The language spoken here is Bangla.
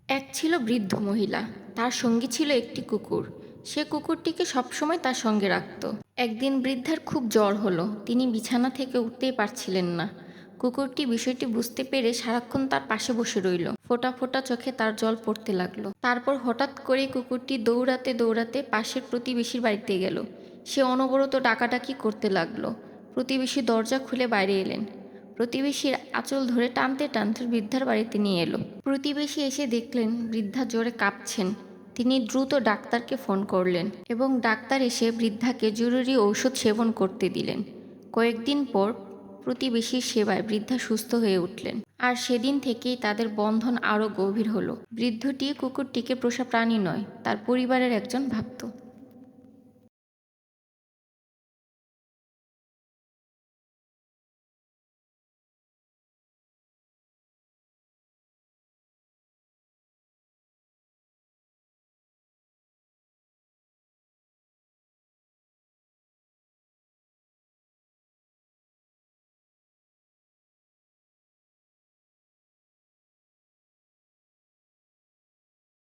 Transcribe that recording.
এক ছিল বৃদ্ধ মহিলা। তার সঙ্গী ছিল একটি কুকুর। সে কুকুরটিকে সবসময় তার সঙ্গে রাখত। একদিন বৃদ্ধার খুব জ্বর হলো। তিনি বিছানা থেকে উঠতেই পারছিলেন না। কুকুরটি বিষয়টি বুঝতে পেরে সারাক্ষণ তার পাশে বসে রইল। ফোঁটা ফোঁটা চোখে তার জল পড়তে লাগলো। তারপর হঠাৎ করে কুকুরটি দৌড়াতে দৌড়াতে পাশের প্রতিবেশীর বাড়িতে গেল। সে অনবরত ডাকাডাকি করতে লাগলো। প্রতিবেশী দরজা খুলে বাইরে এলেন। প্রতিবেশীর আঁচল ধরে টানতে টানতে বৃদ্ধার বাড়িতে নিয়ে এলো। প্রতিবেশী এসে দেখলেন বৃদ্ধা জোরে কাঁপছেন। তিনি দ্রুত ডাক্তারকে ফোন করলেন এবং ডাক্তার এসে বৃদ্ধাকে জরুরি ঔষধ সেবন করতে দিলেন। কয়েকদিন পর প্রতিবেশীর সেবায় বৃদ্ধা সুস্থ হয়ে উঠলেন। আর সেদিন থেকেই তাদের বন্ধন আরও গভীর হলো। বৃদ্ধটি কুকুরটিকে পোষা প্রাণী নয়, তার পরিবারের একজন ভাবত।